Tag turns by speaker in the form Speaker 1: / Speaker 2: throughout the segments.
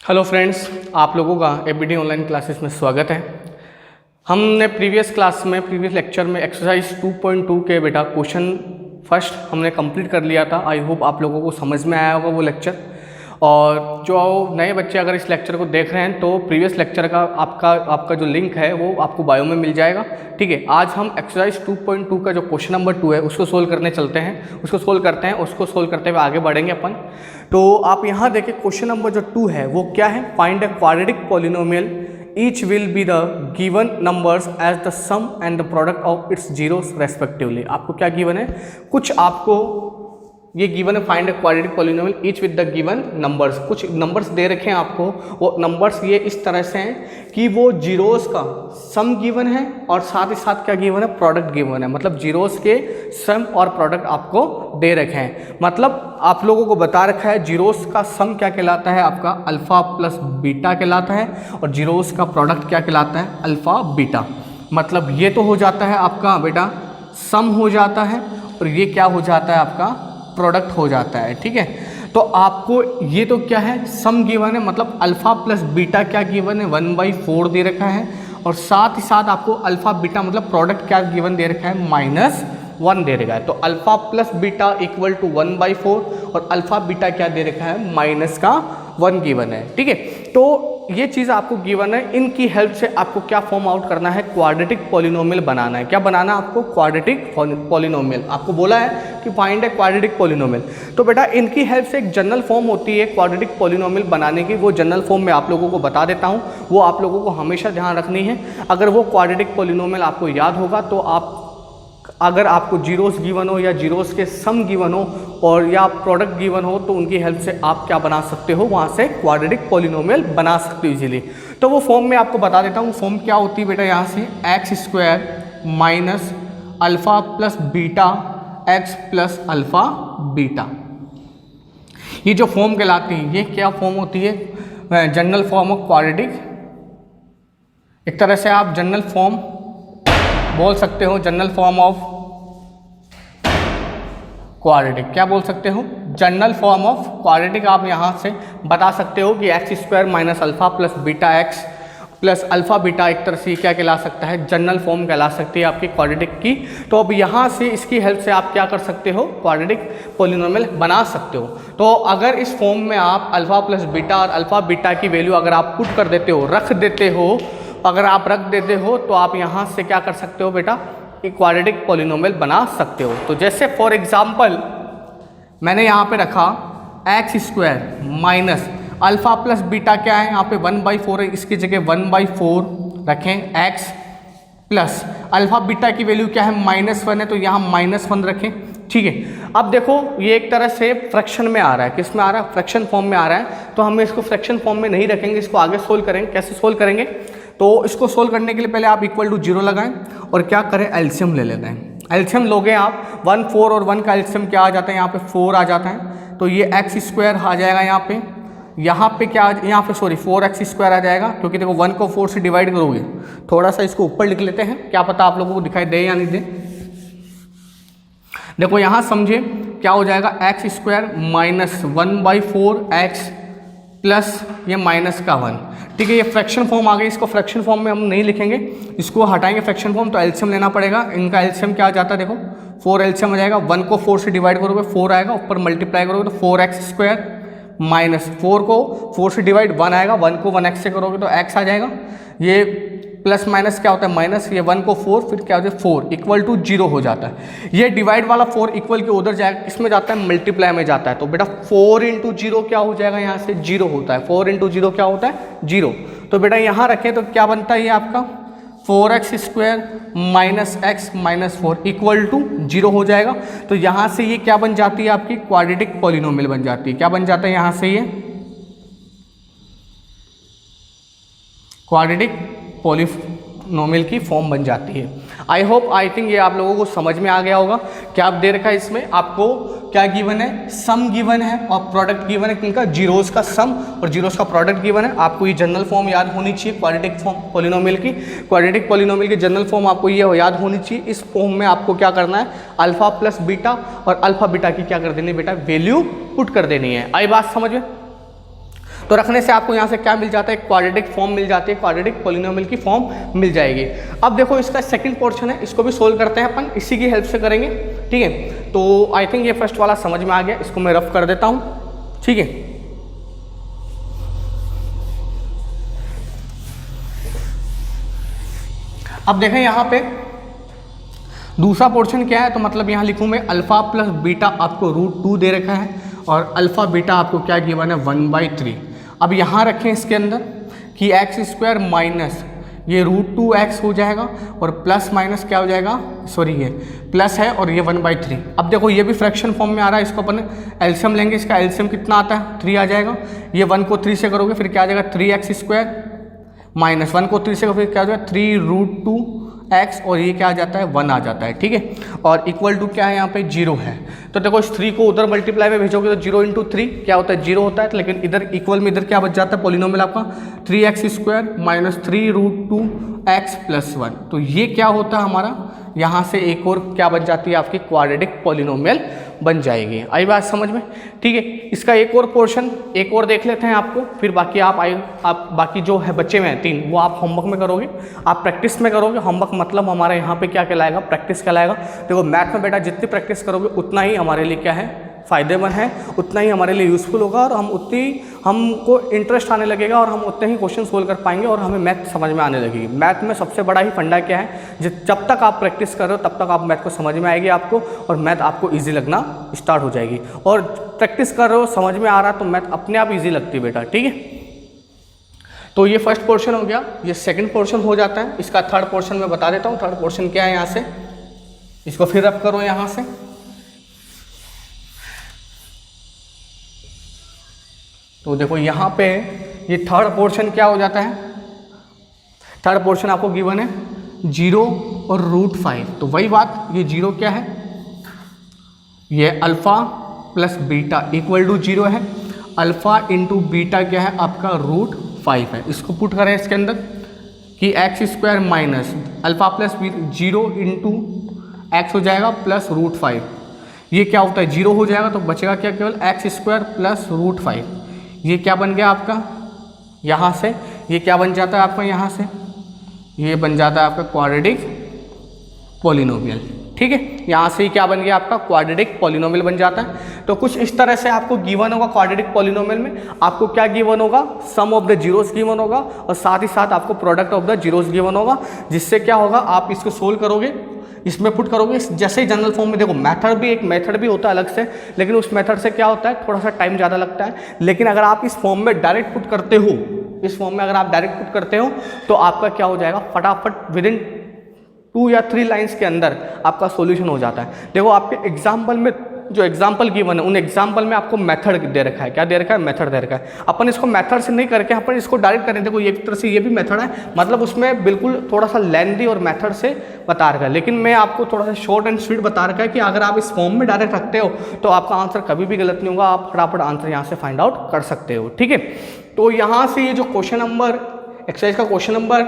Speaker 1: Hello friends, आप लोगों का एबीडी ऑनलाइन क्लासेस में स्वागत है। हमने प्रीवियस लेक्चर में एक्सरसाइज 2.2 के बेटा क्वेश्चन फर्स्ट हमने कंप्लीट कर लिया था। आई होप आप लोगों को समझ में आया होगा वो लेक्चर। और जो नए बच्चे अगर इस लेक्चर को देख रहे हैं तो प्रीवियस लेक्चर का आपका जो लिंक है वो आपको बायो में मिल जाएगा। ठीक है, आज हम एक्सरसाइज 2.2 का जो क्वेश्चन नंबर 2 है उसको सोल्व करने चलते हैं, उसको सोल्व करते हुए आगे बढ़ेंगे अपन। तो आप यहाँ देखिए क्वेश्चन नंबर जो 2 है वो क्या है, find a quadratic polynomial each will be the given numbers as the sum and the product of its zeros respectively। आपको क्या गिवन है, कुछ आपको ये गिवन है find a quadratic polynomial each with the given numbers. कुछ numbers they रखे हैं आपको, वो नंबर्स ये इस तरह से हैं कि वो जीरोस का सम गिवन है और साथ ही साथ क्या गिवन है, प्रोडक्ट गिवन है। मतलब जीरोस के सम और प्रोडक्ट आपको दे रखे हैं। मतलब आप लोगों को बता रखा है जीरोस का सम क्या कहलाता है, आपका अल्फ़ा प्लस बीटा कहलाता है, और जीरोस का प्रोडक्ट क्या कहलाता है, अल्फ़ा बीटा। मतलब ये तो हो जाता है आपका बेटा सम हो जाता है, और ये क्या हो जाता है आपका प्रोडक्ट हो जाता है। ठीक है, तो आपको ये तो क्या है, सम गिवन है, मतलब अल्फ़ा प्लस बीटा क्या गिवन है, 1/4 दे रखा है, और साथ ही साथ आपको अल्फ़ा बीटा मतलब प्रोडक्ट क्या गिवन दे रखा है, -1 दे रखा है। तो alpha plus beta equal to 1/4 और अल्फ़ा बीटा क्या दे रखा है, -1 गिवन है। ठीक है, तो ये चीज़ आपको गिवन है, इनकी हेल्प से आपको क्या फॉर्म आउट करना है, क्वाड्रेटिक पॉलिनोमियल बनाना है। क्या बनाना है आपको, क्वाड्रेटिक पॉलिनोमियल। आपको बोला है कि फाइंड है क्वाड्रेटिक पॉलिनोमियल, तो बेटा इनकी हेल्प से एक जनरल फॉर्म होती है क्वाड्रेटिक पॉलिनोमियल बनाने की। वो जनरल फॉर्म मैं आप लोगों को बता देता हूँ, वो आप लोगों को हमेशा ध्यान रखनी है। अगर वो क्वाड्रेटिक पॉलिनोमियल आपको याद होगा तो अगर आपको जीरोस गिवन हो या जीरोस के सम गिवन हो और या प्रोडक्ट गिवन हो तो उनकी हेल्प से आप क्या बना सकते हो, वहाँ से क्वाड्रेटिक पॉलिनोमियल बना सकते हो इजीली। तो वो फॉर्म मैं आपको बता देता हूँ। फॉर्म क्या होती है बेटा, यहाँ से x² minus alpha plus beta x plus alpha beta, ये जो फॉर्म कहलाती है ये क्या फॉर्म होती है, जनरल फॉर्म ऑफ क्वाड्रेटिक। एक तरह से आप जनरल फॉर्म बोल सकते हो, जनरल फॉर्म ऑफ क्वाड्रेटिक। क्या बोल सकते हो, जनरल फॉर्म ऑफ क्वाड्रेटिक। आप यहाँ से बता सकते हो कि x² minus alpha plus beta x plus alpha beta एक तरह से क्या कहला सकता है, जनरल फॉर्म कहला सकती है आपकी क्वाड्रेटिक की। तो अब यहाँ से इसकी हेल्प से आप क्या कर सकते हो, क्वाड्रेटिक पॉलिनोमियल बना सकते हो। तो अगर इस फॉर्म में आप अल्फ़ा प्लस बीटा और अल्फ़ा बीटा की वैल्यू अगर आप पुट कर देते हो, रख देते हो, अगर आप रख देते हो तो आप यहाँ से क्या कर सकते हो बेटा, एक क्वाड्रेटिक पॉलिनोमियल बना सकते हो। तो जैसे फॉर एग्जांपल मैंने यहाँ पे रखा x² minus alpha plus beta क्या है, यहाँ पे 1/4 है, इसकी जगह 1/4 रखें, x प्लस अल्फ़ा बीटा की वैल्यू क्या है, -1 है, तो यहाँ -1 रखें। ठीक है, अब देखो ये एक तरह से फ्रैक्शन में आ रहा है, किस में आ रहा है, फ्रैक्शन फॉर्म में आ रहा है। तो हम इसको फ्रैक्शन फॉर्म में नहीं रखेंगे, इसको आगे सोल्व करेंगे। कैसे सोल्व करेंगे, तो इसको सोल्व करने के लिए पहले आप इक्वल टू 0 लगाएं और क्या करें, एलसीएम ले लेते हैं। एलसीएम लोगे आप, 1 4 और 1 का एलसीएम क्या आ जाता है, यहाँ पे 4 आ जाता है। तो ये x² आ जाएगा यहाँ पे क्या, यहाँ पे सॉरी 4x² आ जाएगा, क्योंकि देखो 1 को 4 से डिवाइड करोगे। थोड़ा सा इसको ऊपर लिख लेते हैं, क्या पता आप लोगों को दिखाई दे या नहीं दे। देखो यहाँ समझे क्या हो जाएगा, x² माइनस 1/4 x प्लस ये -1। ठीक है, ये फ्रैक्शन फॉर्म आ गई। इसको फ्रैक्शन फॉर्म में हम नहीं लिखेंगे, इसको हटाएंगे फ्रैक्शन फॉर्म, तो एलसीएम लेना पड़ेगा। इनका एलसीएम क्या आ जाता है, देखो 4 एलसीएम आ जाएगा। 1 को 4 से डिवाइड करोगे 4 आएगा, ऊपर मल्टीप्लाई करोगे तो 4x² माइनस 4 को 4 से डिवाइड 1 आएगा, 1 को 1x से करोगे तो x आ जाएगा। ये प्लस माइनस क्या होता है, माइनस, ये 1 को 4 फिर क्या हो जाए 4 इक्वल टू 0 हो जाता है। ये डिवाइड वाला 4 इक्वल के उधर जाएगा, इसमें जाता है मल्टीप्लाई में जाता है। तो बेटा 4 × 0 क्या हो जाएगा, यहाँ से 0 होता है। 4 × 0 क्या होता है, 0। तो बेटा यहाँ रखें तो क्या बनता है, ये आपका 4x² minus x minus 4 equal to 0 हो जाएगा। तो यहाँ से ये क्या बन जाती है, आपकी क्वाड्रेटिक पॉलिनोमियल बन जाती है। क्या बन जाता है, यहाँ से ये क्वाड्रेटिक पॉलिनोमियल की फॉर्म बन जाती है। आई थिंक ये आप लोगों को समझ में आ गया होगा। क्या आप दे रखा है, इसमें आपको क्या गिवन है, सम गिवन है और प्रोडक्ट गिवन है। किनका, जीरोस का सम और जीरोस का प्रोडक्ट गिवन है। आपको ये जनरल फॉर्म याद होनी चाहिए क्वाड्रेटिक फॉर्म पॉलिनोमियल की। क्वाड्रेटिक पॉलिनोमियल की जनरल फॉर्म आपको ये याद होनी चाहिए। इस फॉर्म में आपको क्या करना है, अल्फा प्लस बीटा और अल्फा बीटा की क्या कर देनी है बेटा, वैल्यू पुट कर देनी है। आई बात समझ में। तो रखने से आपको यहाँ से क्या मिल जाता है, क्वाड्रेटिक फॉर्म मिल जाती है, क्वाड्रेटिक पॉलिनोमियल की फॉर्म मिल जाएगी। अब देखो इसका सेकंड पोर्शन है, इसको भी सोल्व करते हैं अपन, इसी की हेल्प से करेंगे, ठीक है। तो आई थिंक ये फर्स्ट वाला समझ में आ गया, इसको मैं रफ कर देता हूँ, ठीक है। अब देखें यहाँ पे दूसरा पोर्शन क्या है, तो मतलब यहाँ लिखूँ मैं अल्फ़ा प्लस बीटा आपको √2 दे रखा है और अल्फ़ा बीटा आपको क्या गिवन है 1/3। अब यहाँ रखें इसके अंदर कि x² माइनस ये √2x हो जाएगा और प्लस माइनस क्या हो जाएगा, सॉरी ये प्लस है और ये 1/3। अब देखो ये भी फ्रैक्शन फॉर्म में आ रहा है, इसको अपन एलसीएम लेंगे, इसका एलसीएम कितना आता है 3 आ जाएगा। ये 1 को 3 से करोगे फिर क्या आ जाएगा 3x² माइनस 1 को 3 से फिर क्या हो जाएगा 3√2x और ये क्या आ जाता है 1 आ जाता है, ठीक है। और इक्वल टू क्या है यहाँ पे 0 है। तो देखो इस 3 को उधर मल्टीप्लाई में भेजोगे तो 0 × 3 क्या होता है 0 होता है, तो लेकिन इधर इक्वल में इधर क्या बच जाता है पॉलिनोमियल आपका 3x² माइनस 3√2x प्लस 1। तो ये क्या होता है हमारा, यहाँ से एक और क्या बन जाती है आपकी क्वाड्रेटिक पॉलिनोमियल बन जाएगी। आई बात समझ में, ठीक है। इसका एक और पोर्शन एक और देख लेते हैं आपको, फिर बाकी आप बाकी जो है बच्चे में 3 वो आप होमवर्क में करोगे, आप प्रैक्टिस में करोगे। होमवर्क मतलब हमारे यहाँ पे क्या कहलाएगा, प्रैक्टिस कहलाएगा। देखो मैथ में बेटा जितनी प्रैक्टिस करोगे उतना ही हमारे लिए क्या है फ़ायदेमंद है, उतना ही हमारे लिए यूज़फुल होगा और हमको इंटरेस्ट आने लगेगा और हम उतने ही क्वेश्चन सोल्व कर पाएंगे और हमें मैथ समझ में आने लगेगी। मैथ में सबसे बड़ा ही फंडा क्या है, जब तक आप प्रैक्टिस कर रहे हो तब तक आप मैथ को समझ में आएगी आपको और मैथ आपको ईजी लगना स्टार्ट हो जाएगी। और प्रैक्टिस कर रहे हो समझ में आ रहा है तो मैथ अपने आप ईजी लगती है बेटा, ठीक है। तो ये फर्स्ट पोर्शन हो गया, ये सेकंड पोर्शन हो जाता है। इसका थर्ड पोर्शन मैं बता देता हूँ। थर्ड पोर्शन क्या है, यहाँ से इसको फिर रब करो यहाँ से, तो देखो यहाँ पे ये थर्ड पोर्शन क्या हो जाता है, थर्ड पोर्शन आपको गिवन है 0 और √5। तो वही बात, ये 0 क्या है, ये alpha plus beta equal to 0 है। अल्फ़ा इंटू बीटा क्या है आपका √5 है। इसको पुट करें इसके अंदर कि x² minus alpha plus 0 into x हो जाएगा प्लस √5। ये क्या होता है 0 हो जाएगा तो बचेगा क्या, केवल x² प्लस √5। ये क्या बन गया आपका यहाँ से, ये क्या बन जाता है आपका यहाँ से, ये बन जाता है आपका क्वाड्रेटिक पॉलिनोमियल, ठीक है। यहाँ से ही क्या बन गया आपका क्वाड्रेटिक पॉलिनोमियल बन जाता है। तो कुछ इस तरह से आपको गिवन होगा क्वाड्रेटिक पॉलिनोमियल में, आपको क्या गिवन होगा, सम ऑफ द जीरोस गिवन होगा और साथ ही साथ आपको product of the zeros given होगा। जिससे क्या होगा, आप इसको सोल्व करोगे, इसमें पुट करोगे, जैसे ही जनरल फॉर्म में देखो एक मेथड भी होता है अलग से, लेकिन उस मेथड से क्या होता है थोड़ा सा टाइम ज़्यादा लगता है। लेकिन अगर आप इस फॉर्म में डायरेक्ट पुट करते हो, इस फॉर्म में अगर आप डायरेक्ट पुट करते हो तो आपका क्या हो जाएगा, फटाफट विदिन 2 या 3 लाइंस के अंदर आपका सॉल्यूशन हो जाता है। देखो आपके एग्जाम्पल में जो एग्जाम्पल गिवन है उन एग्जाम्पल में आपको मेथड दे रखा है, क्या दे रखा है, मेथड दे रखा है। अपन इसको मेथड से नहीं करके अपन इसको डायरेक्ट करें। देखो एक तरह से ये भी मेथड है, मतलब उसमें बिल्कुल थोड़ा सा लेंथी और मेथड से बता रखा है, लेकिन मैं आपको थोड़ा सा शॉर्ट एंड स्वीट बता रखा है कि अगर आप इस फॉर्म में डायरेक्ट रखते हो तो आपका आंसर कभी भी गलत नहीं होगा, आप फटाफट आंसर यहाँ से फाइंड आउट कर सकते हो, ठीक है। तो यहाँ से ये जो क्वेश्चन नंबर एक्सरसाइज का क्वेश्चन नंबर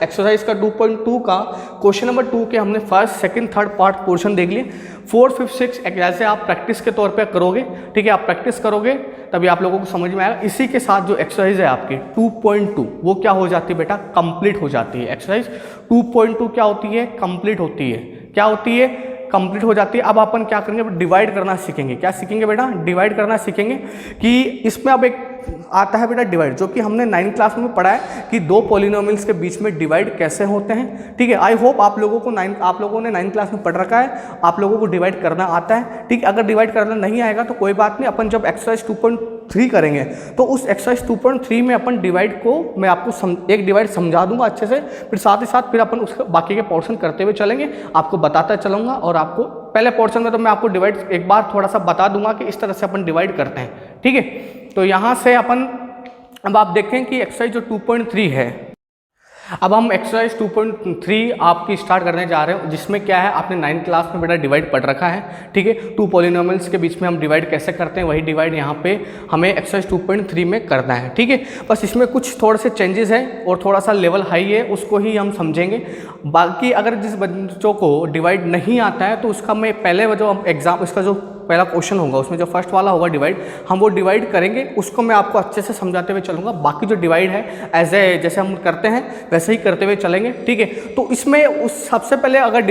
Speaker 1: एक्सरसाइज का 2.2 का क्वेश्चन नंबर 2 के हमने first second third part portion देख लिए। 4, 5, 6 जैसे आप प्रैक्टिस के तौर पे करोगे, ठीक है, आप प्रैक्टिस करोगे तभी आप लोगों को समझ में आएगा। इसी के साथ जो एक्सरसाइज है आपकी 2.2 वो क्या हो जाती है बेटा, कंप्लीट हो जाती है। एक्सरसाइज 2.2 क्या होती है, कंप्लीट होती है। क्या होती है, कंप्लीट हो जाती है। अब अपन क्या करेंगे, डिवाइड करना सीखेंगे। क्या सीखेंगे बेटा, डिवाइड करना सीखेंगे। कि इसमें अब एक आता है बेटा डिवाइड, जो कि हमने 9th क्लास में पढ़ा है कि 2 पॉलिनोमियल्स के बीच में डिवाइड कैसे होते हैं, ठीक है। आई होप आप लोगों ने 9th क्लास में पढ़ रखा है, आप लोगों को डिवाइड करना आता है, ठीक। अगर डिवाइड करना नहीं आएगा तो कोई बात नहीं, अपन जब एक्सरसाइज 2.3 करेंगे तो उस एक्सरसाइज 2.3 में अपन डिवाइड को मैं आपको एक डिवाइड समझा दूंगा अच्छे से, फिर साथ ही साथ फिर अपन उसके बाकी के पोर्शन करते हुए चलेंगे, आपको बताता चलूँगा। और आपको पहले पोर्शन में तो मैं आपको डिवाइड एक बार थोड़ा सा बता दूंगा कि इस तरह से अपन डिवाइड करते हैं, ठीक है। तो यहाँ से अपन अब आप देखें कि एक्सरसाइज जो 2.3 है, अब हम एक्सरसाइज 2.3 आपकी स्टार्ट करने जा रहे हैं, जिसमें क्या है आपने 9th क्लास में बेटा डिवाइड पढ़ रखा है, ठीक है। 2 पॉलिनोमियल्स के बीच में हम डिवाइड कैसे करते हैं, वही डिवाइड यहाँ पे हमें एक्सरसाइज 2.3 में करना है, ठीक है। बस इसमें कुछ थोड़े से चेंजेस हैं और थोड़ा सा लेवल हाई है, उसको ही हम समझेंगे। बाकी अगर जिस बच्चों को डिवाइड नहीं आता है तो उसका मैं पहले जो हम इसका जो पहला क्वेश्चन होगा उसमें जो फर्स्ट वाला होगा डिवाइड, हम वो डिवाइड करेंगे, उसको मैं आपको अच्छे से समझाते हुए चलूँगा। बाकी जो डिवाइड है एज ए जैसे हम करते हैं वैसे ही करते हुए चलेंगे, ठीक है। तो इसमें उस सबसे पहले अगर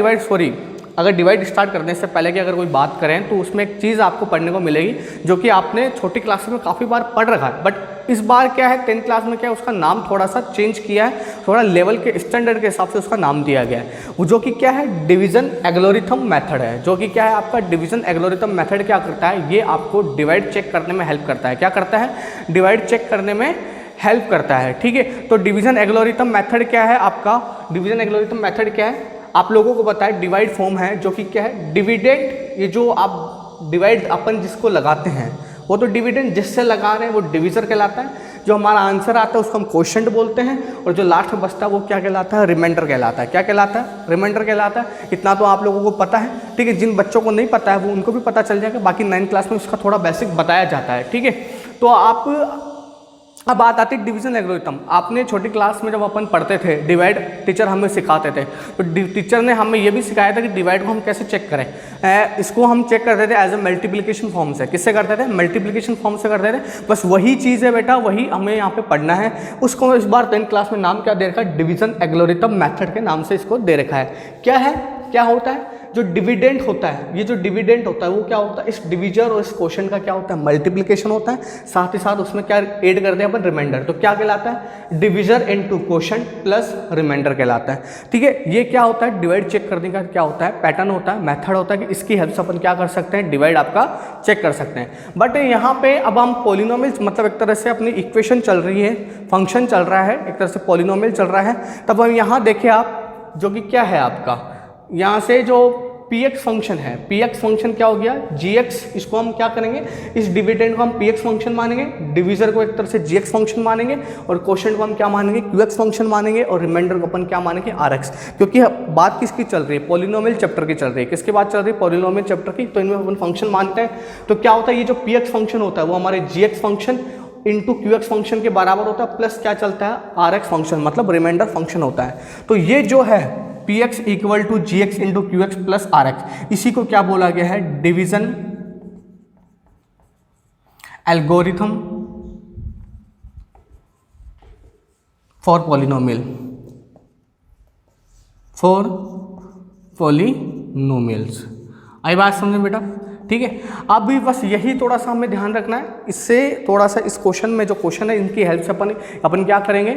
Speaker 1: डिवाइड स्टार्ट करने से पहले की अगर कोई बात करें तो उसमें एक चीज़ आपको पढ़ने को मिलेगी जो कि आपने छोटी क्लास में काफ़ी बार पढ़ रखा है, बट इस बार क्या है 10th क्लास में क्या है उसका नाम थोड़ा सा चेंज किया है, थोड़ा लेवल के स्टैंडर्ड के हिसाब से उसका नाम दिया गया है, वो जो कि क्या है डिवीजन एल्गोरिथम मेथड है। जो कि क्या है आपका डिवीजन एल्गोरिथम मेथड क्या करता है, ये आपको डिवाइड चेक करने में हेल्प करता है। क्या करता है, डिवाइड चेक करने में हेल्प करता है, ठीक है। तो डिवीजन एल्गोरिथम मेथड क्या है आपका, डिवीजन एल्गोरिथम मेथड क्या है आप लोगों को पता है, डिवाइड फॉर्म है जो कि क्या है डिविडेंड, ये जो आप डिवाइड अपन जिसको लगाते हैं वो तो डिविडेंड जिससे लगा रहे हैं वो डिविजर कहलाता है, जो हमारा आंसर आता है उसको हम क्वोशंट बोलते हैं, और जो लास्ट में बचता है वो क्या कहलाता है, रिमाइंडर कहलाता है। क्या कहलाता है, रिमाइंडर कहलाता है। इतना तो आप लोगों को पता है, ठीक है। जिन बच्चों को नहीं पता है वो उनको भी पता चल जाएगा, बाकी 9th क्लास में उसका थोड़ा बेसिक बताया जाता है, ठीक है। तो आप अब बात आती है डिवीजन एल्गोरिथम। आपने छोटी क्लास में जब अपन पढ़ते थे डिवाइड, टीचर हमें सिखाते थे, तो टीचर ने हमें ये भी सिखाया था कि डिवाइड को हम कैसे चेक करें। इसको हम चेक करते थे एज ए मल्टीप्लिकेशन फॉर्म से। किससे करते थे, मल्टीप्लिकेशन फॉर्म से करते थे। बस वही चीज़ है बेटा, वही हमें यहाँ पे पढ़ना है। उसको इस बार 10th क्लास में नाम क्या दे रखा है, डिवीजन एल्गोरिथम मेथड के नाम से इसको दे रखा है। क्या है, क्या होता है, जो डिविडेंड होता है, ये जो डिविडेंड होता है वो क्या होता है, इस डिविजर और इस क्वोशंट का क्या होता है, मल्टीप्लिकेशन होता है। साथ ही साथ उसमें क्या ऐड करते हैं अपन, रिमाइंडर। तो क्या कहलाता है, divisor into quotient plus remainder कहलाता है, ठीक है। ये क्या होता है, डिवाइड चेक करने का क्या होता है, पैटर्न होता है, मेथड होता है कि इसकी हेल्प से अपन क्या कर सकते हैं, डिवाइड आपका चेक कर सकते हैं। बट यहाँ पे अब हम पॉलिनोमियल्स, मतलब एक तरह से अपनी इक्वेशन चल रही है, फंक्शन चल रहा है, एक तरह से पॉलिनोमियल चल रहा है। तब हम यहाँ देखिए आप, जो कि क्या है आपका, यहाँ से जो px फंक्शन है, px फंक्शन क्या हो गया, gx, इसको हम क्या करेंगे, इस डिविडेंड को हम px फंक्शन मानेंगे, डिविजर को एक तरह से gx फंक्शन मानेंगे, और क्वोशंट को हम क्या मानेंगे, qx फंक्शन मानेंगे, और रिमाइंडर को अपन क्या मानेंगे, rx। क्योंकि बात किसकी चल रही है, पॉलिनोमियल चैप्टर की चल रही है। किसकी बात चल रही है, पॉलिनोमियल चैप्टर की। तो इनमें अपन फंक्शन मानते हैं, तो क्या होता है, ये जो px फंक्शन होता है वो हमारे gx function into Q function के बराबर होता है, प्लस क्या चलता है, rx फंक्शन, मतलब रिमाइंडर फंक्शन होता है। तो ये जो है px equal to G X into Q X plus R X, इसी को क्या बोला गया है, division algorithm for polynomial, for polynomials. आई बात समझे बेटा, ठीक है। अब भी बस यही थोड़ा सा हमें ध्यान रखना है, इससे थोड़ा सा इस क्वेश्चन में जो क्वेश्चन है इनकी हेल्प से अपन क्या करेंगे,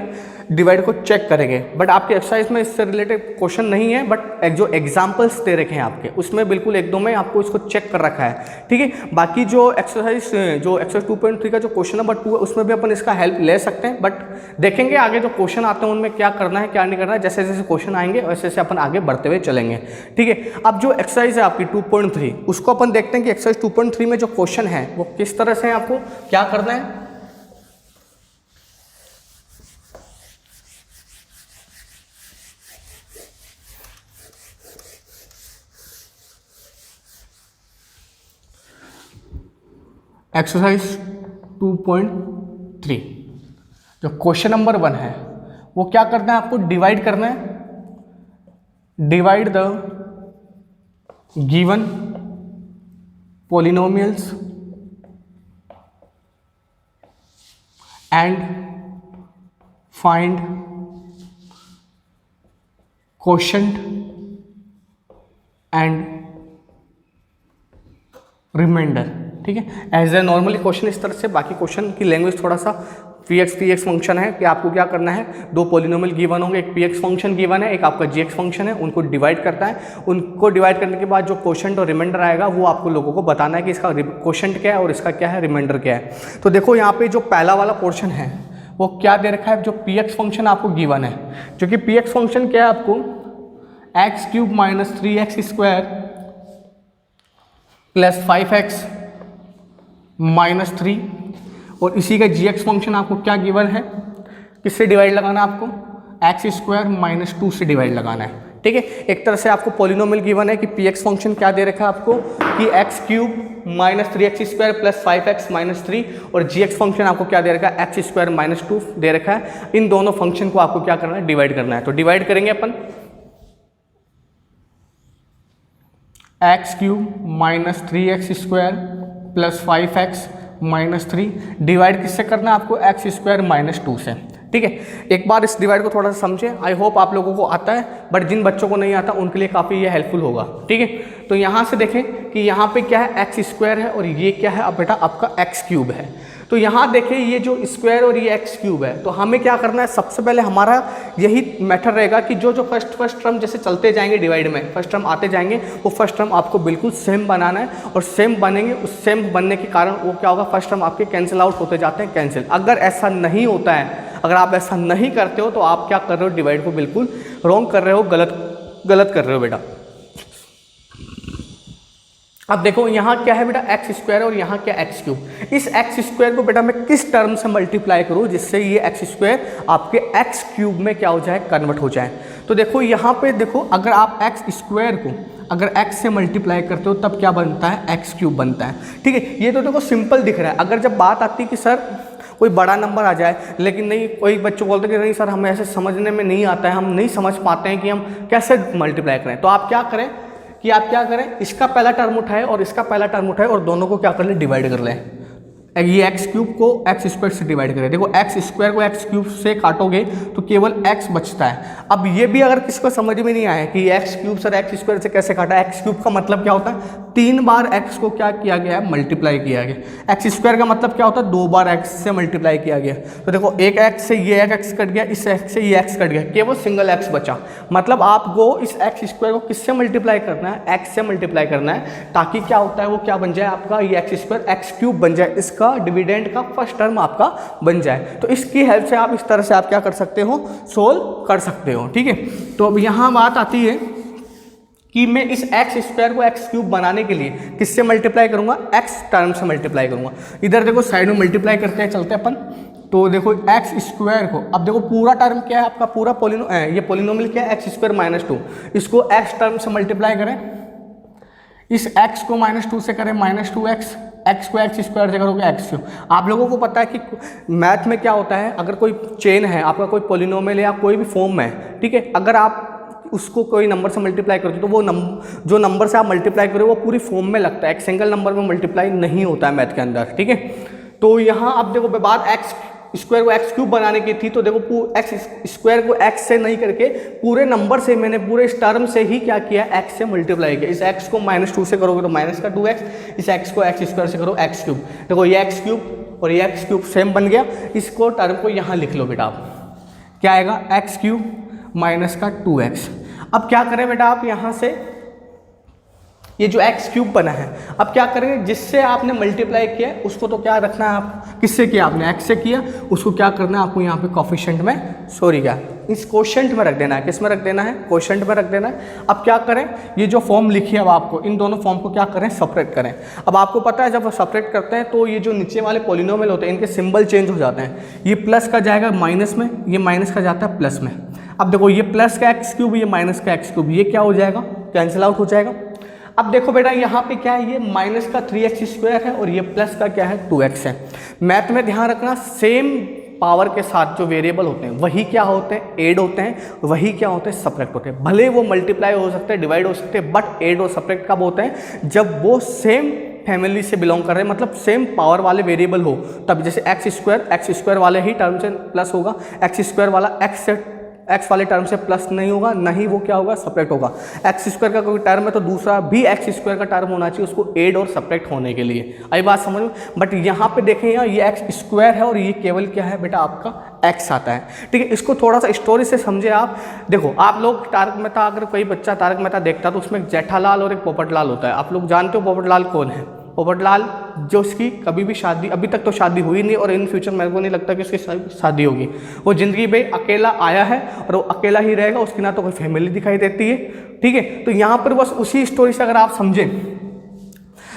Speaker 1: डिवाइड को चेक करेंगे। बट आपके एक्सरसाइज में इससे रिलेटेड क्वेश्चन नहीं है, बट जो एग्जांपल्स दे रखे हैं आपके उसमें बिल्कुल एक दो में आपको इसको चेक कर रखा है, ठीक है। बाकी जो एक्सरसाइज 2.3 का जो क्वेश्चन नंबर 2 है उसमें भी अपन इसका हेल्प ले सकते हैं, बट देखेंगे आगे जो क्वेश्चन आते हैं उनमें क्या करना है क्या नहीं करना है। जैसे जैसे क्वेश्चन आएंगे वैसे वैसे अपन आगे बढ़ते हुए चलेंगे, ठीक है। अब जो एक्सरसाइज है आपकी 2.3 उसको अपन देखते हैं कि एक्सरसाइज 2.3 में जो क्वेश्चन है वो किस तरह से आपको क्या करना है। एक्सरसाइज 2.3 जो क्वेश्चन नंबर 1 है वो क्या करना है, आपको डिवाइड करना है, divide the given polynomials and find quotient and remainder, ठीक है। एज ए नॉर्मली क्वेश्चन इस तरह से, बाकी क्वेश्चन की लैंग्वेज थोड़ा सा px फंक्शन है कि आपको क्या करना है, दो पॉलिनोमियल गिवन होंगे, एक px फंक्शन गिवन है, एक आपका gx फंक्शन है, उनको डिवाइड करता है। उनको डिवाइड करने के बाद जो क्वोशंट और रिमाइंडर आएगा वो आपको लोगों को बताना है कि इसका क्वोशंट क्या है और इसका क्या है, रिमाइंडर क्या है। तो देखो यहाँ पे जो पहला वाला पोर्शन है वो क्या दे रखा है, जो px फंक्शन आपको गिवन है, जो कि px फंक्शन क्या है आपको, x³ minus 3x² plus 5x minus 3, और इसी का gx फंक्शन आपको क्या गिवन है, किससे डिवाइड लगाना है आपको, x² माइनस 2 से डिवाइड लगाना है, ठीक है। एक तरह से आपको पॉलिनोमियल गिवन है कि px फंक्शन क्या दे रखा है आपको कि x³ minus 3x² plus 5x minus 3, और gx फंक्शन आपको क्या दे रखा है, x² माइनस 2 दे रखा है। इन दोनों फंक्शन को आपको क्या करना है, डिवाइड करना है। तो डिवाइड करेंगे अपन X cube minus 3x² plus 5x minus 3 divide किससे करना है आपको, एक्स स्क्वायर माइनस 2 से। ठीक है, एक बार इस डिवाइड को थोड़ा सा समझें, आई होप आप लोगों को आता है, बट जिन बच्चों को नहीं आता उनके लिए काफ़ी ये हेल्पफुल होगा। ठीक है, तो यहाँ से देखें कि यहाँ पे क्या है, एक्स स्क्वायर है और ये क्या है अब बेटा आपका एक्स क्यूब है। तो यहाँ देखें ये जो स्क्वायर और ये एक्स क्यूब है, तो हमें क्या करना है, सबसे पहले हमारा यही मेथड रहेगा कि जो जो फर्स्ट टर्म जैसे चलते जाएंगे डिवाइड में, फर्स्ट टर्म आते जाएंगे, वो फर्स्ट टर्म आपको बिल्कुल सेम बनाना है और सेम बनेंगे। उस सेम बनने के कारण वो क्या होगा, फर्स्ट टर्म आपके कैंसिल आउट होते जाते हैं, कैंसिल। अगर ऐसा नहीं होता है, अगर आप ऐसा नहीं करते हो तो आप क्या कर रहे हो, डिवाइड को बिल्कुल रॉन्ग कर रहे हो, गलत कर रहे हो बेटा। अब देखो यहाँ क्या है बेटा, एक्स स्क्वायर और यहाँ क्या एक्स क्यूब। इस एक्स स्क्वायर को बेटा मैं किस टर्म से मल्टीप्लाई करूँ जिससे ये एक्स स्क्वायर आपके एक्स क्यूब में क्या हो जाए, कन्वर्ट हो जाए। तो देखो यहाँ पे देखो, अगर आप एक्स स्क्वायर को अगर x से मल्टीप्लाई करते हो तब क्या बनता है, एक्स क्यूब बनता है। ठीक है, ये तो देखो सिंपल दिख रहा है। अगर जब बात आती है कि सर कोई बड़ा नंबर आ जाए, लेकिन नहीं, कोई बच्चों बोलते कि नहीं सर हमें ऐसे समझने में नहीं आता है, हम नहीं समझ पाते हैं कि हम कैसे मल्टीप्लाई करें, तो आप क्या करें कि आप क्या करें, इसका पहला टर्म उठाएं और इसका पहला टर्म उठाएं और दोनों को क्या कर ले, डिवाइड कर लें। ये एक्स क्यूब को एक्स स्क्वायर से डिवाइड करें। देखो एक्स स्क्वायर को एक्स क्यूब से काटोगे तो केवल एक्स बचता है। अब ये भी अगर किसी को समझ में नहीं आया कि x cube sir x square से कैसे काटा, एक्स क्यूब का मतलब क्या होता है, 3 बार एक्स को क्या किया गया है, मल्टीप्लाई किया गया। एक्स स्क्वायर का मतलब क्या होता है, 2 बार एक्स से मल्टीप्लाई किया गया। तो देखो एक एक्स से ये एक एक्स कट गया, इस एक्स से ये एक्स कट गया, केवल सिंगल एक्स बचा। मतलब आपको इस एक्स स्क्वायर को किससे मल्टीप्लाई करना है, एक्स से मल्टीप्लाई करना है, ताकि क्या होता है वो क्या बन जाए आपका, ये एक्स स्क्वायर एक्स क्यूब बन जाए, इसका डिविडेंड का फर्स्ट टर्म आपका बन जाए। तो इसकी हेल्प से आप इस तरह से आप क्या कर सकते हो, सोल्व कर सकते हो। ठीक है, तो अब यहाँ बात आती है कि मैं इस एक्स स्क्वायर को एक्स क्यूब बनाने के लिए किससे मल्टीप्लाई करूंगा, एक्स टर्म से मल्टीप्लाई करूंगा। इधर देखो साइड में मल्टीप्लाई करते हैं, चलते हैं अपन। तो देखो एक्स स्क्वायर को, अब देखो पूरा टर्म क्या है आपका, पूरा ये पोलिनोमियल क्या है, एक्स स्क्वायर माइनस 2, इसको एक्स टर्म से मल्टीप्लाई करें, इस x को -2 से करें -2x, x को एक्स स्क्वायर से करोगे एक्स क्यूब। आप लोगों को पता है कि मैथ में क्या होता है, अगर कोई चेन है आपका, कोई पोलिनोमियल या कोई भी फॉर्म है, ठीक है, अगर आप उसको कोई नंबर से मल्टीप्लाई करते हो तो वो जो नंबर से आप मल्टीप्लाई करो वो पूरी फॉर्म में लगता है, एक सिंगल नंबर में मल्टीप्लाई नहीं होता है मैथ के अंदर। ठीक है, तो यहाँ अब देखो बात एक्स स्क्वायर को एक्स क्यूब बनाने की थी, तो देखो एक्स स्क्वायर को एक्स से नहीं करके पूरे नंबर से, मैंने पूरे इस टर्म से ही क्या किया, एक्स से मल्टीप्लाई किया। इस एक्स को -2 से करोगे तो माइनस का 2x, इस एक्स को एक्स स्क्वायर से करो एक्स क्यूब। देखो ये एक्स क्यूब और ये एक्स क्यूब सेम बन गया। इसको टर्म को यहाँ लिख लो बेटा, आप क्या आएगा, एक्स क्यूब माइनस का 2x। अब क्या करें बेटा, आप यहाँ से ये जो एक्स क्यूब बना है, अब क्या करेंगे, जिससे आपने मल्टीप्लाई किया उसको तो क्या रखना है, आप किससे किया, आपने एक्स से किया, उसको क्या करना है आपको यहाँ पे कोफिशिएंट में, क्या इस कोशेंट में रख देना है। किस में रख देना है, कोशेंट में रख देना है। अब क्या करें, ये जो फॉर्म लिखी है अब आपको इन दोनों फॉर्म को क्या करें, सेपरेट करें। अब आपको पता है जब सेपरेट करते हैं तो ये जो नीचे वाले पॉलिनोमियल होते हैं इनके सिंबल चेंज हो जाते हैं। ये प्लस का जाएगा माइनस में, ये माइनस का जाता है प्लस में। अब देखो ये प्लस का एक्स क्यूब, ये माइनस का एक्स क्यूब, ये क्या हो जाएगा, कैंसिल आउट हो जाएगा। अब देखो बेटा यहाँ पे क्या है, ये माइनस का 3x स्क्वायर है और ये प्लस का क्या है 2x है। मैथ में ध्यान रखना, सेम पावर के साथ जो वेरिएबल होते हैं वही क्या होते हैं, ऐड होते हैं, वही क्या होते हैं, सब्ट्रैक्ट होते हैं। भले वो मल्टीप्लाई हो सकते हैं, डिवाइड हो सकते हैं, बट ऐड और सब्ट्रैक्ट कब होते हैं, जब वो सेम फैमिली से बिलोंग कर रहे हैं, मतलब सेम पावर वाले वेरिएबल हो तब। जैसे एक्स स्क्वायर वाले ही टर्म से प्लस होगा, एक्स स्क्वायर वाला एक्स वाले टर्म से प्लस नहीं होगा, नहीं वो क्या होगा, सब्ट्रैक्ट होगा। एक्स स्क्वायर का कोई टर्म है तो दूसरा भी एक्स स्क्वायर का टर्म होना चाहिए उसको ऐड और सब्ट्रैक्ट होने के लिए। आई बात समझ में। बट यहाँ पे देखें, यहाँ ये एक्स स्क्वायर है और ये केवल क्या है बेटा, आपका एक्स आता है। ठीक है, इसको थोड़ा सा स्टोरी से समझे आप। देखो आप लोग तारक मेहता, अगर कोई बच्चा तारक मेहता देखता है तो उसमें एक जेठालाल और एक पोपटलाल होता है। आप लोग जानते हो पोपटलाल कौन है? पोपटलाल जो उसकी कभी भी शादी, अभी तक तो शादी हुई नहीं और इन फ्यूचर मेरे को नहीं लगता कि उसकी शादी होगी। वो ज़िंदगी में अकेला आया है और वो अकेला ही रहेगा, उसकी ना तो कोई फैमिली दिखाई देती है। ठीक है, तो यहाँ पर बस उसी स्टोरी से अगर आप समझें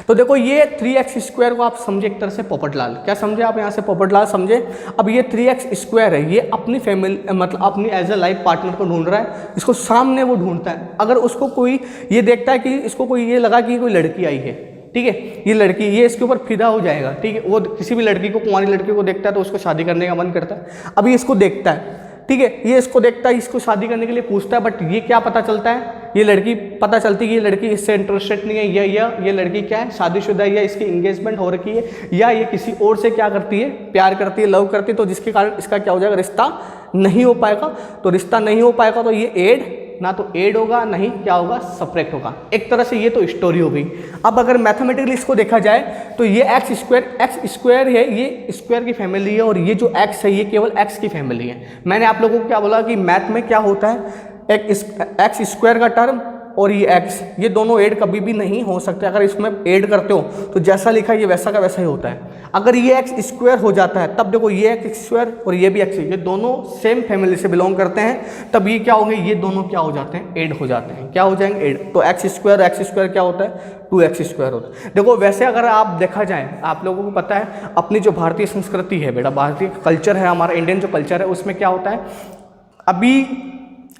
Speaker 1: तो देखो ये 3x स्क्वायर को आप समझे एक तरह से पोपटलाल। क्या समझे आप यहाँ से, पोपटलाल समझे। अब ये 3x स्क्वायर है, ये अपनी फैमिली मतलब अपनी एज अ लाइफ पार्टनर को ढूंढ रहा है, इसको सामने वो ढूंढता है। अगर उसको कोई ये देखता है कि इसको कोई ये लगा कि कोई लड़की आई है, ठीक है, ये लड़की, ये इसके ऊपर फिदा हो जाएगा। ठीक है, वो किसी भी लड़की को, कुंवारी लड़की को देखता है तो उसको शादी करने का मन करता है। अभी इसको देखता है, ठीक है। ये इसको देखता है, इसको शादी करने के लिए पूछता है, बट ये क्या पता चलता है, ये लड़की पता चलती है कि ये लड़की इससे इंटरेस्टेड नहीं है, या ये लड़की क्या है, शादीशुदा है, या इसकी इंगेजमेंट हो रखी है, या ये किसी और से क्या करती है, प्यार करती है, लव करती है, तो जिसके कारण इसका क्या हो जाएगा, रिश्ता नहीं हो पाएगा। तो रिश्ता नहीं हो पाएगा तो ये ऐड ना तो ऐड होगा, नहीं क्या होगा, सब्ट्रैक्ट होगा। एक तरह से ये तो स्टोरी हो गई। अब अगर मैथमेटिकली इसको देखा जाए तो ये एक्स स्क्वायर है, ये स्क्वायर की फैमिली है, और ये जो एक्स है ये केवल एक्स की फैमिली है। मैंने आप लोगों को क्या बोला कि मैथ में क्या होता है, एक एक्स स्क्वायर का टर्म और ये एक्स, ये दोनों ऐड कभी भी नहीं हो सकते। अगर इसमें ऐड करते हो तो जैसा लिखा है ये वैसा का वैसा ही होता है। अगर ये एक्स स्क्वायर हो जाता है तब देखो ये एक्स स्क्वायर और ये भी एक्स, ये दोनों सेम फैमिली से बिलोंग करते हैं, तब ये क्या होंगे, ये दोनों क्या हो जाते हैं, ऐड हो जाते हैं। क्या हो जाएंगे, ऐड। तो एक्स स्क्वायर क्या होता है, 2x स्क्वायर होता है। देखो वैसे अगर आप देखा जाए, आप लोगों को पता है अपनी जो भारतीय संस्कृति है बेटा, भारतीय कल्चर है, हमारा इंडियन जो कल्चर है, उसमें क्या होता है, अभी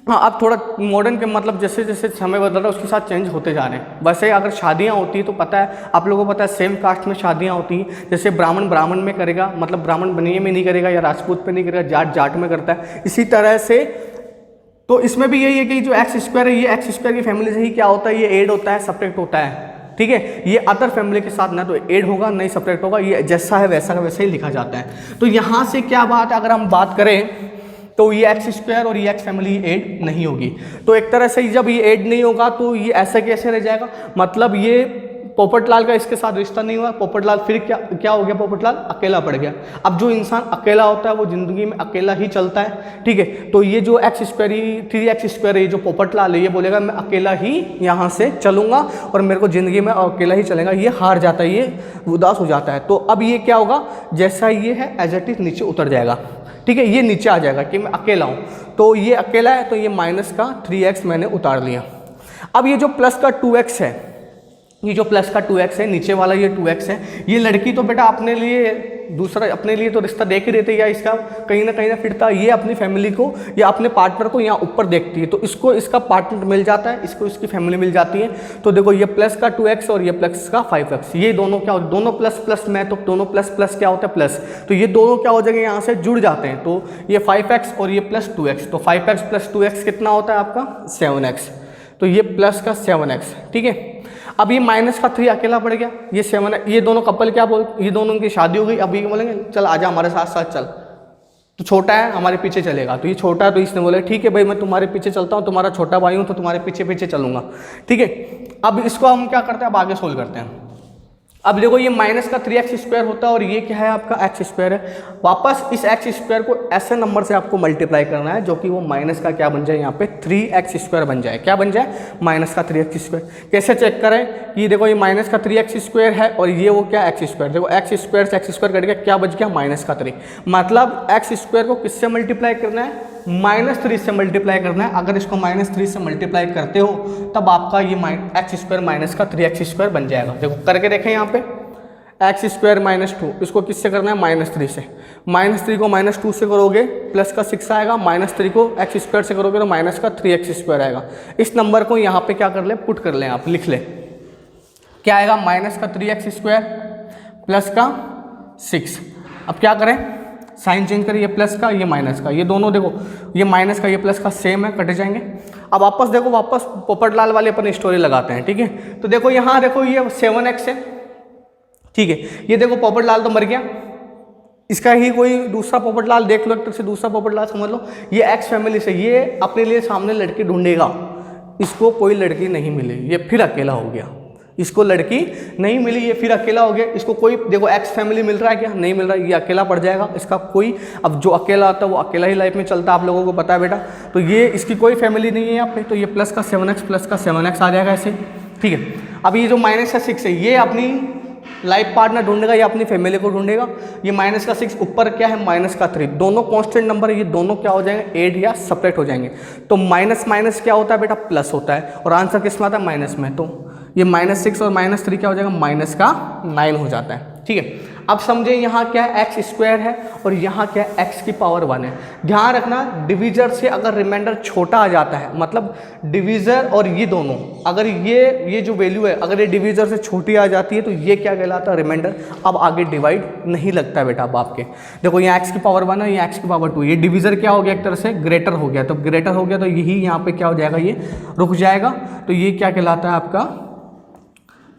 Speaker 1: हाँ अब थोड़ा मॉडर्न के मतलब जैसे जैसे समय बदल रहा है उसके साथ चेंज होते जा रहे हैं। वैसे अगर शादियाँ होती है तो पता है आप लोगों को पता है सेम कास्ट में शादियाँ होती हैं, जैसे ब्राह्मण में करेगा, मतलब ब्राह्मण बनिए में नहीं करेगा, या राजपूत पे नहीं करेगा, जाट में करता है। इसी तरह से तो इसमें भी यही है कि जो एक्स स्क्वायर है, ये एक्स स्क्वायर की फैमिली से ही क्या होता है, ये ऐड होता है, सब्ट्रैक्ट होता है। ठीक है, ये अदर फैमिली के साथ ना तो ऐड होगा नहीं सब्ट्रैक्ट होगा, ये जैसा है वैसा का वैसा ही लिखा जाता है। तो यहाँ से क्या बात है, अगर हम बात करें तो ये एक्स स्क्वायर और ये एक्स फैमिली ऐड नहीं होगी। तो एक तरह से जब ये ऐड नहीं होगा तो ये ऐसे कैसे रह जाएगा, मतलब ये पोपटलाल का इसके साथ रिश्ता नहीं हुआ, पोपटलाल फिर क्या हो गया, पोपटलाल अकेला पड़ गया। अब जो इंसान अकेला होता है वो जिंदगी में अकेला ही चलता है। ठीक है, तो ये जो एक्स स्क्वायर 3x स्क्वायर है, जो पोपटलाल है, ये बोलेगा मैं अकेला ही यहाँ से चलूँगा और मेरे को ज़िंदगी में अकेला ही चलेगा, ये हार जाता है, ये उदास हो जाता है। तो अब ये क्या होगा, जैसा ये है एज इट इज नीचे उतर जाएगा। ठीक है, ये नीचे आ जाएगा कि मैं अकेला हूँ, तो ये अकेला है, तो ये माइनस का 3x मैंने उतार लिया। अब ये जो प्लस का 2x है, ये जो प्लस का 2x है, नीचे वाला ये 2x है, ये लड़की तो बेटा अपने लिए दूसरा अपने लिए तो रिश्ता देख ही रहती है, या इसका कहीं ना फिरता, ये अपनी फैमिली को या अपने पार्टनर को यहाँ ऊपर देखती है, तो इसको इसका पार्टनर मिल जाता है, इसको इसकी फैमिली मिल जाती है। तो देखो ये प्लस का 2x और ये प्लस का 5x, ये दोनों क्या, दोनों प्लस प्लस में, तो दोनों प्लस प्लस क्या होता है, प्लस, तो ये दोनों क्या हो जाएंगे, यहाँ से जुड़ जाते हैं। तो ये 5x और ये प्लस 2x, तो 5x प्लस 2x कितना होता है आपका 7x, तो ये प्लस का 7x। ठीक है, अब ये माइनस का 3 अकेला पड़ गया, ये 7, ये दोनों कपल क्या बोल, ये दोनों की शादी हो गई, अब ये बोलेंगे चल आजा हमारे साथ साथ चल, तो छोटा है हमारे पीछे चलेगा, तो ये छोटा है, तो इसने बोले ठीक है भाई मैं तुम्हारे पीछे चलता हूँ, तुम्हारा छोटा भाई हूँ तो तुम्हारे पीछे पीछे चलूँगा। ठीक है, अब इसको हम क्या करते हैं, अब आगे सोल्व करते हैं। अब देखो ये माइनस का 3x स्क्वायर होता है और ये क्या है आपका x स्क्वायर है। वापस इस x स्क्वायर को ऐसे नंबर से आपको मल्टीप्लाई करना है जो कि वो माइनस का क्या बन जाए, यहाँ पे 3x स्क्वायर बन जाए। क्या बन जाए, माइनस का 3x स्क्वायर। कैसे चेक करें कि देखो ये माइनस का 3x स्क्वायर है और ये वो क्या x स्क्वायर, देखो x स्क्वायर से x स्क्वायर कट गया, क्या बच गया माइनस का 3। मतलब x स्क्वायर को किससे मल्टीप्लाई करना है, -3 से मल्टीप्लाई करना है। अगर इसको -3 से मल्टीप्लाई करते हो तब आपका ये x स्क्वायर माइनस का 3x स्क्वायर बन जाएगा। देखो करके देखें यहाँ पे, x स्क्वायर -2, इसको किससे करना है, -3 से। -3 को -2 से करोगे प्लस का 6 आएगा, -3 को x स्क्वायर से करोगे तो माइनस का 3x स्क्वायर आएगा। इस नंबर को यहाँ पे क्या कर ले, पुट कर लें, आप लिख ले, क्या आएगा, माइनस का 3x स्क्वायर प्लस का 6। अब क्या करें, साइन चेंज करिए, ये प्लस का ये माइनस का, ये दोनों देखो ये माइनस का ये प्लस का सेम है, कट जाएंगे। अब वापस देखो, वापस पोपटलाल वाले अपन स्टोरी लगाते हैं। ठीक है, तो देखो यहाँ देखो ये 7x है। ठीक है, ये देखो पोपटलाल तो मर गया, इसका ही कोई दूसरा पोपटलाल देख लो, एक तरह से दूसरा पोपटलाल समझ लो। ये एक्स फैमिली से ये अपने लिए सामने लड़की ढूंढेगा, इसको कोई लड़की नहीं मिली, ये फिर अकेला हो गया, इसको लड़की नहीं मिली, ये फिर अकेला हो गया। इसको कोई देखो एक्स फैमिली मिल रहा है क्या, नहीं मिल रहा है, ये अकेला पड़ जाएगा, इसका कोई, अब जो अकेला आता है वो अकेला ही लाइफ में चलता है, आप लोगों को पता है बेटा। तो ये इसकी कोई फैमिली नहीं है यहाँ पे, तो ये प्लस का 7x प्लस का 7x आ जाएगा ऐसे। ठीक है, अब ये जो माइनस का 6 है ये अपनी लाइफ पार्टनर ढूंढेगा या अपनी फैमिली को ढूंढेगा। ये माइनस का 6 ऊपर क्या है, माइनस का 3, दोनों कांस्टेंट नंबर है, ये दोनों क्या हो जाएंगे, ऐड या सेपरेट हो जाएंगे। तो माइनस माइनस क्या होता है बेटा, प्लस होता है, और आंसर किस में आता है, माइनस में। तो ये -6 और -3 क्या हो जाएगा, माइनस का 9 हो जाता है। ठीक है। अब समझे यहाँ क्या है, एक्स स्क्वायर है और यहाँ क्या है, एक्स की पावर 1 है। ध्यान रखना डिवीजर से अगर रिमाइंडर छोटा आ जाता है, मतलब डिवीजर और ये दोनों अगर ये जो वैल्यू है अगर ये डिवीजर से छोटी आ जाती है तो ये क्या कहलाता है, रिमाइंडर। अब आगे डिवाइड नहीं लगता है बेटा। अब आपके देखो यहाँ एक्स की पावर 1 है, ये एक्स की पावर 2, ये डिवीजर क्या हो गया, एक तरह से ग्रेटर हो गया। तो ग्रेटर हो गया तो यही यहाँ पे क्या हो जाएगा, ये रुक जाएगा। तो ये क्या कहलाता है आपका,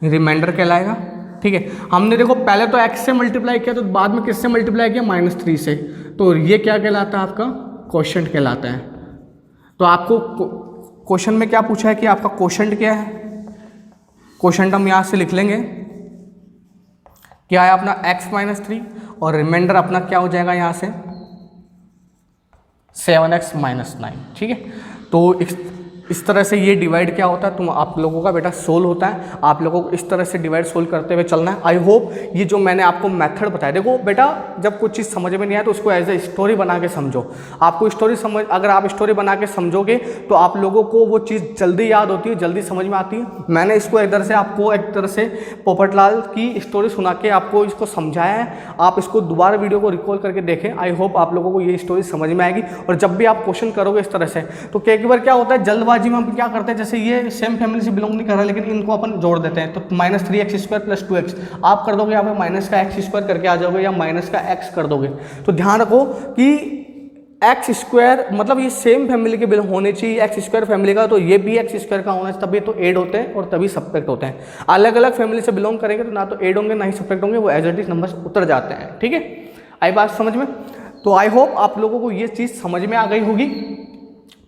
Speaker 1: रिमाइंडर कहलाएगा। ठीक है, हमने देखो पहले तो x से मल्टीप्लाई किया तो बाद में किससे मल्टीप्लाई किया, -3 से। तो ये क्या कहलाता है आपका, क्वोशंट कहलाता है। तो आपको क्वेश्चन में क्या पूछा है कि आपका क्वोशंट क्या है। क्वोशंट हम यहाँ से लिख लेंगे, क्या है अपना x - 3 और रिमाइंडर अपना क्या हो जाएगा यहाँ से 7x - 9। ठीक है, तो इस तरह से ये डिवाइड क्या होता है, तुम आप लोगों का बेटा सोल्व होता है। आप लोगों को इस तरह से डिवाइड सोल्व करते हुए चलना है। आई होप ये जो मैंने आपको मेथड बताया, देखो बेटा जब कुछ चीज़ समझ में नहीं आए तो उसको एज ए स्टोरी बना के समझो। आपको स्टोरी समझ, अगर आप स्टोरी बना के समझोगे तो आप लोगों को वो चीज़ जल्दी याद होती है, जल्दी समझ में आती है। मैंने इसको एक तरह से आपको एक तरह से पोपटलाल की स्टोरी सुना के आपको इसको समझाया है। आप इसको दोबारा वीडियो को रिकॉल करके देखें। आई होप आप लोगों को ये स्टोरी समझ में आएगी। और जब भी आप क्वेश्चन करोगे इस तरह से तो कई बार क्या होता है, जल्दबाजी में हम क्या करते हैं, जैसे ये सेम फैमिली से बिलोंग नहीं कर रहा लेकिन इनको अपन जोड़ देते हैं। तो -3x² + 2x आप कर दोगे, यहाँ पे माइनस का x² करके आ जाओगे या माइनस का x कर दोगे। तो ध्यान रखो कि x² मतलब ये सेम फैमिली के बिलोंग होने चाहिए, x² फैमिली का, तो ये भी x² का होना चाहिए, तभी तो ऐड होते हैं और तभी सब्ट्रैक्ट होते हैं। अलग अलग फैमिली से बिलोंग करेंगे तो ना तो ऐड होंगे ना ही सब्ट्रैक्ट होंगे, वो एज इट इज नंबर्स उतर जाते हैं। ठीक है, आई बात समझ में। तो आई होप आप लोगों को ये चीज़ समझ में आ गई होगी।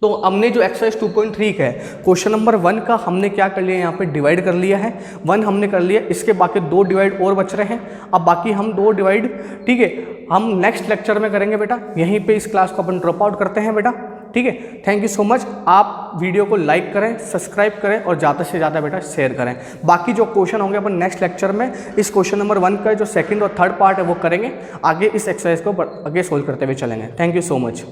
Speaker 1: तो हमने जो एक्सरसाइज 2.3 का है क्वेश्चन नंबर 1 का हमने क्या कर लिया, यहाँ पे डिवाइड कर लिया है। 1 हमने कर लिया, इसके बाकी 2 डिवाइड और बच रहे हैं। अब बाकी हम 2 डिवाइड, ठीक है, हम नेक्स्ट लेक्चर में करेंगे बेटा। यहीं पे इस क्लास को अपन ड्रॉप आउट करते हैं बेटा। ठीक है, थैंक यू सो मच। आप वीडियो को लाइक करें, सब्सक्राइब करें और ज़्यादा से ज़्यादा बेटा शेयर करें। बाकी जो क्वेश्चन होंगे अपन नेक्स्ट लेक्चर में इस क्वेश्चन नंबर 1 का जो सेकंड और थर्ड पार्ट है वो करेंगे। आगे इस एक्सरसाइज को आगे सोल्व करते हुए चलेंगे। Thank you so much.